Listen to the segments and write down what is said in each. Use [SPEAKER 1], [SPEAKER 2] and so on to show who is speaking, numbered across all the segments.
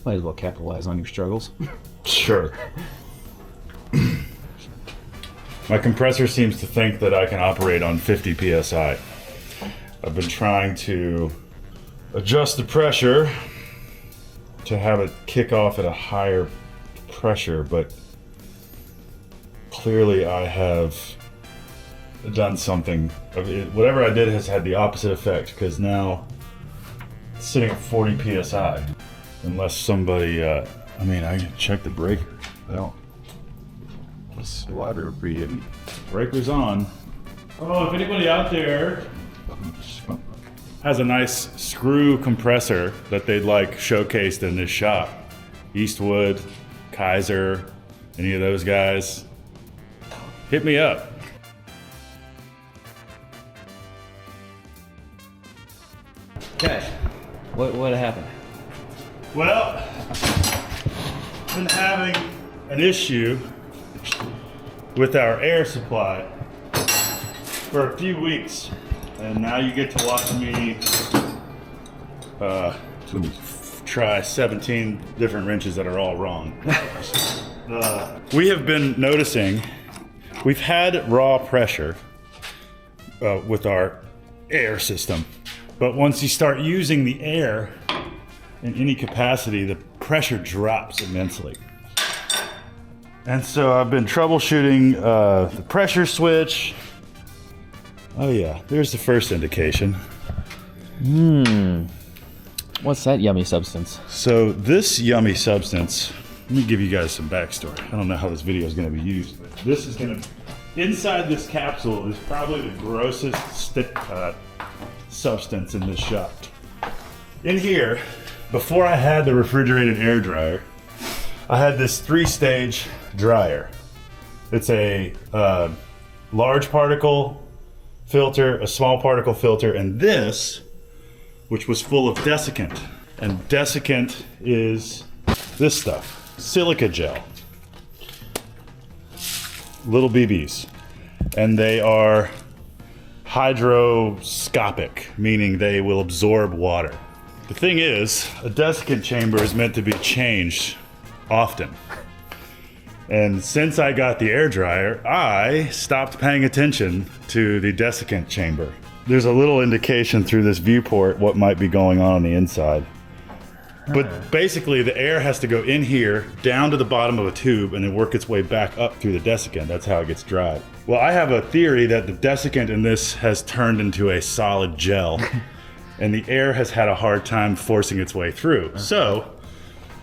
[SPEAKER 1] Might as well capitalize on your struggles.
[SPEAKER 2] Sure. My compressor seems to think that I can operate on 50 psi. I've been trying to adjust the pressure to have it kick off at a higher pressure, but clearly I have done something. Whatever I did has had the opposite effect, because now it's sitting at 40 psi. Unless somebody, I mean, I can check the breaker. Well, this water breathing. Breaker's on. Oh, if anybody out there has a nice screw compressor that they'd like showcased in this shop, Eastwood, Kaiser, any of those guys, hit me up.
[SPEAKER 1] Okay. What happened?
[SPEAKER 2] Well, I've been having an issue with our air supply for a few weeks, and now you get to watch me try 17 different wrenches that are all wrong. We have been noticing we've had raw pressure with our air system, but once you start using the air in any capacity, the pressure drops immensely. And so I've been troubleshooting the pressure switch. Oh yeah, there's the first indication.
[SPEAKER 1] What's that yummy substance?
[SPEAKER 2] So this yummy substance, let me give you guys some backstory. I don't know how this video is going to be used, but this is going to, inside this capsule is probably the grossest substance in this shop. In here, before I had the refrigerated air dryer, I had this 3-stage dryer. It's a large particle filter, a small particle filter, and this, which was full of desiccant. And desiccant is this stuff, silica gel. Little BBs. And they are hydroscopic, meaning they will absorb water. The thing is, a desiccant chamber is meant to be changed often. And since I got the air dryer, I stopped paying attention to the desiccant chamber. There's a little indication through this viewport what might be going on the inside. But basically the air has to go in here, down to the bottom of a tube, and then work its way back up through the desiccant. That's how it gets dried. Well, I have a theory that the desiccant in this has turned into a solid gel, and the air has had a hard time forcing its way through. So,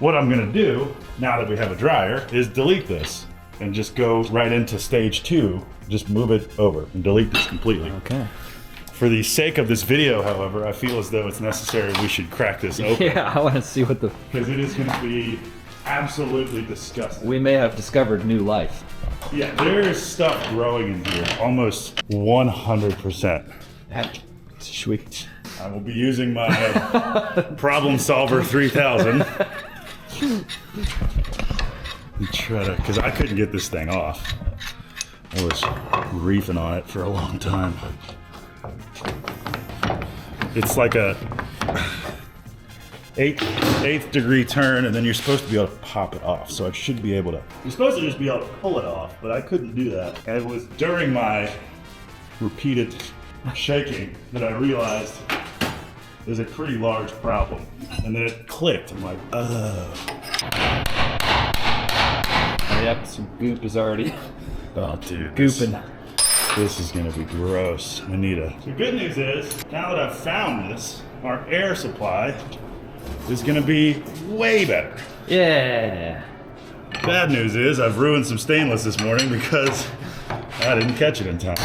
[SPEAKER 2] what I'm gonna do, now that we have a dryer, is delete this and just go right into stage 2. Just move it over and delete this completely.
[SPEAKER 1] Okay.
[SPEAKER 2] For the sake of this video, however, I feel as though it's necessary we should crack this open.
[SPEAKER 1] Yeah, I want to see what the...
[SPEAKER 2] Because it is gonna be absolutely disgusting.
[SPEAKER 1] We may have discovered new life.
[SPEAKER 2] Yeah, there's stuff growing in here, almost 100%.
[SPEAKER 1] Sweet.
[SPEAKER 2] I will be using my Problem Solver 3000. Try to, because I couldn't get this thing off. I was reefing on it for a long time. It's like a eighth degree turn, and then you're supposed to be able to pop it off. So I should be able to. You're supposed to just be able to pull it off, but I couldn't do that. And it was during my repeated shaking that I realized there's a pretty large problem. And then it clicked. I'm like, oh.
[SPEAKER 1] Yep, some goop is already
[SPEAKER 2] Dude.
[SPEAKER 1] gooping.
[SPEAKER 2] This is gonna be gross. I need a... The good news is, now that I've found this, our air supply is gonna be way better.
[SPEAKER 1] Yeah.
[SPEAKER 2] Bad news is, I've ruined some stainless this morning because I didn't catch it in time.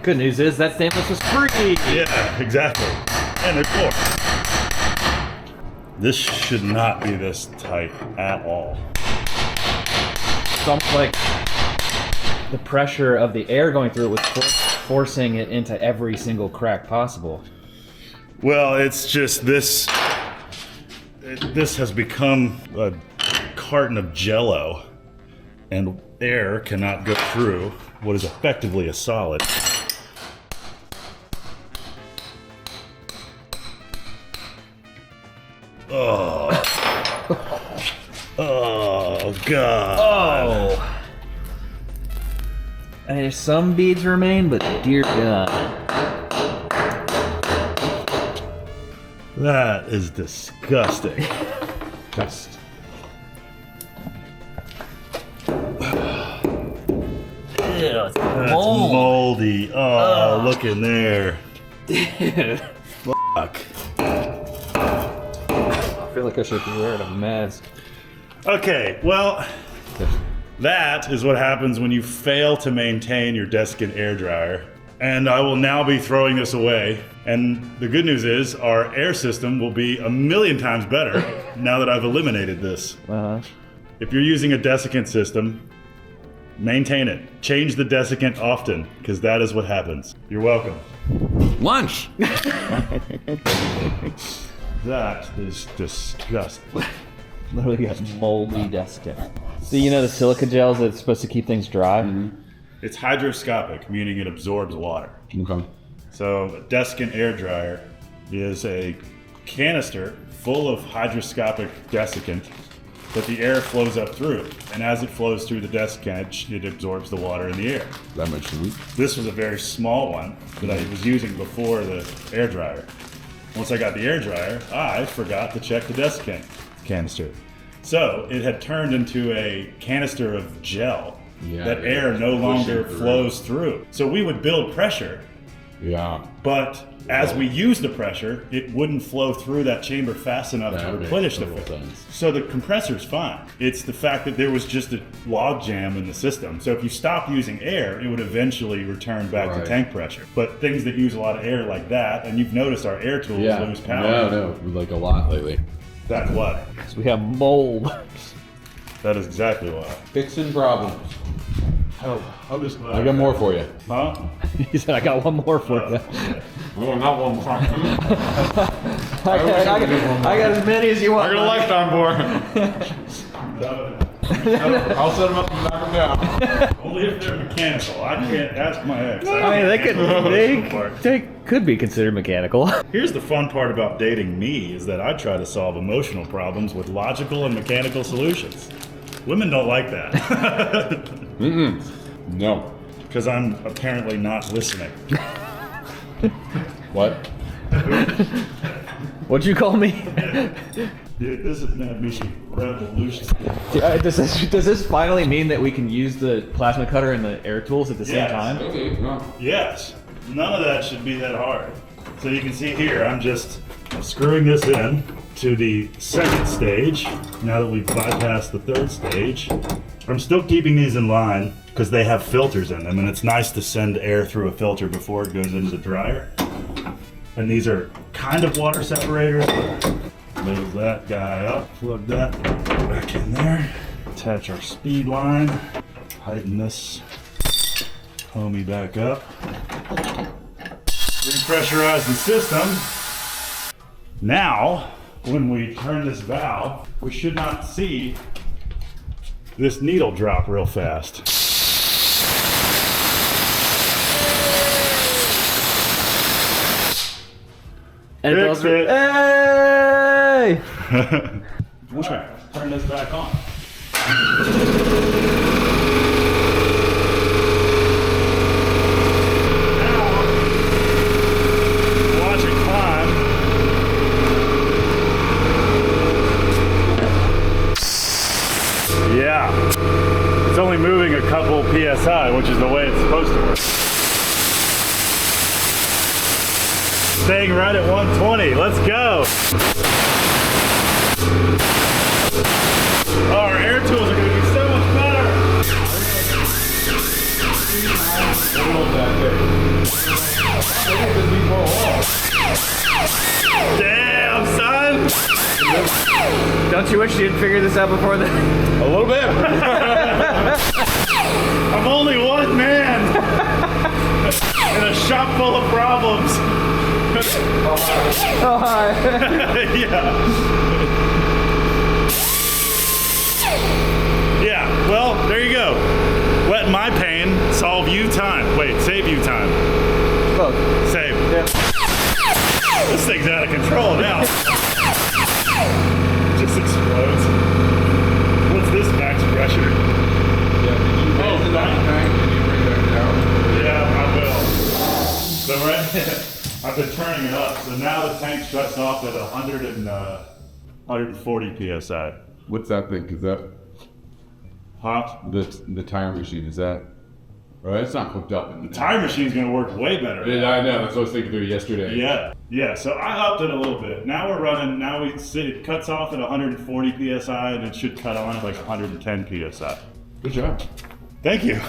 [SPEAKER 1] Good news is that stainless was free.
[SPEAKER 2] Yeah, exactly. And there's more. This should not be this tight at all.
[SPEAKER 1] It's almost like the pressure of the air going through it was forcing it into every single crack possible.
[SPEAKER 2] Well, it's just this has become a carton of Jell-O, and air cannot go through what is effectively a solid. Oh. Oh God.
[SPEAKER 1] Oh. And some beads remain, but dear God.
[SPEAKER 2] That is disgusting.
[SPEAKER 1] Just. Ew,
[SPEAKER 2] That's moldy. Oh, look in there.
[SPEAKER 1] Dude.
[SPEAKER 2] Fuck.
[SPEAKER 1] I feel like I should be wearing a mask.
[SPEAKER 2] Okay, well, that is what happens when you fail to maintain your desiccant air dryer. And I will now be throwing this away. And the good news is our air system will be 1,000,000 times better now that I've eliminated this.
[SPEAKER 1] Uh-huh.
[SPEAKER 2] If you're using a desiccant system, maintain it. Change the desiccant often, because that is what happens. You're welcome.
[SPEAKER 3] Lunch!
[SPEAKER 2] That is disgusting.
[SPEAKER 1] Literally got moldy desiccant. So you know the silica gels that's supposed to keep things dry?
[SPEAKER 3] Mm-hmm.
[SPEAKER 2] It's hydroscopic, meaning it absorbs water.
[SPEAKER 3] Okay.
[SPEAKER 2] So a desiccant air dryer is a canister full of hydroscopic desiccant that the air flows up through. And as it flows through the desiccant, it absorbs the water in the air.
[SPEAKER 3] That makes sense.
[SPEAKER 2] This was a very small one that I was using before the air dryer. Once I got the air dryer, I forgot to check the desiccant canister. So it had turned into a canister of gel that air no longer flows through. So we would build pressure,
[SPEAKER 3] Yeah.
[SPEAKER 2] but as we use the pressure, it wouldn't flow through that chamber fast enough to replenish the
[SPEAKER 3] total
[SPEAKER 2] filter.
[SPEAKER 3] sense.
[SPEAKER 2] So the compressor's fine. It's the fact that there was just a log jam in the system. So if you stop using air, it would eventually return back to
[SPEAKER 3] Right.
[SPEAKER 2] tank pressure. But things that use a lot of air like that, and you've noticed our air tools
[SPEAKER 3] Yeah.
[SPEAKER 2] lose power.
[SPEAKER 3] No, like a lot lately.
[SPEAKER 2] That's what.
[SPEAKER 1] So we have mold.
[SPEAKER 2] That is exactly why.
[SPEAKER 3] Fixing problems.
[SPEAKER 2] Oh, I'm just glad
[SPEAKER 3] I got more for you.
[SPEAKER 2] Huh?
[SPEAKER 1] He said, I got one more for you.
[SPEAKER 3] Oh, not one more.
[SPEAKER 1] I got as many as you want.
[SPEAKER 3] I got a lifetime for I'll set them up and knock them down.
[SPEAKER 2] Only if they're mechanical. I can't ask my ex.
[SPEAKER 1] I mean, they could be considered mechanical.
[SPEAKER 2] Here's the fun part about dating me is that I try to solve emotional problems with logical and mechanical solutions. Women don't like that.
[SPEAKER 3] No.
[SPEAKER 2] Because I'm apparently not listening.
[SPEAKER 3] What?
[SPEAKER 1] What'd you call me?
[SPEAKER 2] Dude, this is gonna be revolution.
[SPEAKER 1] Does this finally mean that we can use the plasma cutter and the air tools at the same
[SPEAKER 2] Yes.
[SPEAKER 1] time?
[SPEAKER 3] Okay, no.
[SPEAKER 2] Yes. None of that should be that hard. So you can see here, I'm just screwing this in to the second stage. Now that we've bypassed the third stage, I'm still keeping these in line because they have filters in them, and it's nice to send air through a filter before it goes into the dryer. And these are kind of water separators. Move that guy up, plug that back in there. Attach our speed line. Tighten this homie back up. Repressurize the system. Now, when we turn this valve, we should not see this needle drop real fast.
[SPEAKER 1] And it
[SPEAKER 2] Fixed
[SPEAKER 1] goes,
[SPEAKER 2] it.
[SPEAKER 1] Hey!
[SPEAKER 2] Turn this back on. Now, watch it climb. Yeah. It's only moving a couple PSI, which is the way it's supposed to work. Staying right at 120. Let's go. Our air tools are going to be so much better. Damn, son.
[SPEAKER 1] Don't you wish you had figured this out before then?
[SPEAKER 3] A little bit.
[SPEAKER 2] I'm only one man in a shop full of problems.
[SPEAKER 1] Oh, hi.
[SPEAKER 2] Yeah. Yeah, well, there you go. Let my pain solve you time. Wait, save you time.
[SPEAKER 1] Both.
[SPEAKER 2] Save.
[SPEAKER 1] Yeah.
[SPEAKER 2] This thing's out of control now. Just explodes. What's this max off at 140 psi.
[SPEAKER 3] What's that thing? Is that
[SPEAKER 2] Huh?
[SPEAKER 3] the tire machine? Is that? Right, it's not hooked up.
[SPEAKER 2] The tire machine's gonna work way better.
[SPEAKER 3] Yeah, I know. That's what I was thinking through yesterday.
[SPEAKER 2] Yeah. So I upped it a little bit. Now we're running. Now it cuts off at 140 psi, and it should cut on at like 110 psi.
[SPEAKER 3] Good job.
[SPEAKER 2] Thank you.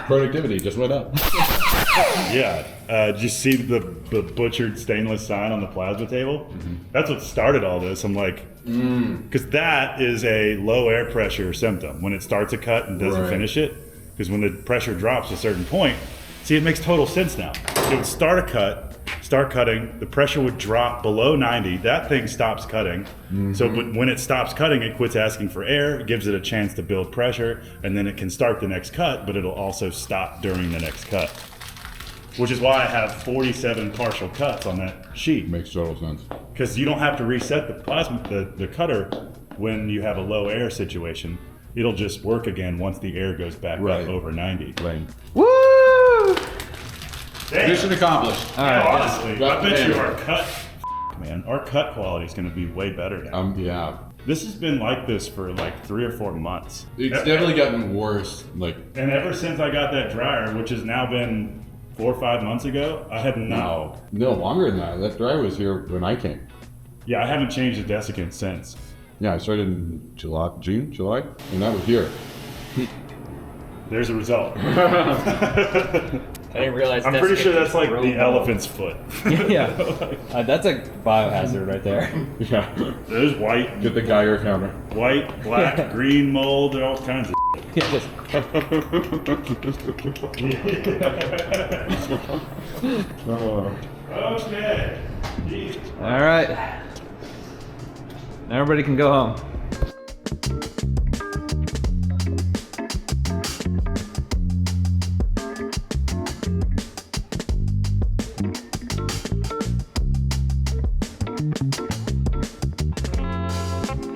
[SPEAKER 3] Productivity just went up.
[SPEAKER 2] Yeah. Did you see the butchered stainless sign on the plasma table? Mm-hmm. That's what started all this. I'm like, because that is a low air pressure symptom when it starts a cut and doesn't finish it. Because when the pressure drops a certain point, see, it makes total sense now. It would start a cut, start cutting, the pressure would drop below 90, that thing stops cutting. So but when it stops cutting, it quits asking for air, it gives it a chance to build pressure, and then it can start the next cut, but it'll also stop during the next cut. Which is why I have 47 partial cuts on that sheet.
[SPEAKER 3] Makes total sense.
[SPEAKER 2] Because you don't have to reset the plasma, the cutter when you have a low air situation. It'll just work again once the air goes back up over 90.
[SPEAKER 3] Lame.
[SPEAKER 1] Woo!
[SPEAKER 3] Mission accomplished.
[SPEAKER 1] All right.
[SPEAKER 2] Honestly, I bet you our cut quality is going to be way better now.
[SPEAKER 3] Yeah.
[SPEAKER 2] This has been like this for like 3 or 4 months.
[SPEAKER 3] It's definitely gotten worse.
[SPEAKER 2] And ever since I got that dryer, which has now been 4 or 5 months ago, I had not.
[SPEAKER 3] No, longer than that. That dryer was here when I came.
[SPEAKER 2] Yeah, I haven't changed the desiccant since.
[SPEAKER 3] Yeah, I started in July, and that was here.
[SPEAKER 2] There's a result.
[SPEAKER 1] I didn't realize.
[SPEAKER 2] I'm pretty sure that's like the elephant's foot.
[SPEAKER 1] Yeah, that's a biohazard right there.
[SPEAKER 3] Yeah.
[SPEAKER 2] There's white.
[SPEAKER 3] Get the Geiger counter.
[SPEAKER 2] White, black, green mold, there are all kinds of
[SPEAKER 1] Yeah, just-
[SPEAKER 2] Okay. Jeez.
[SPEAKER 1] All right. Everybody can go home.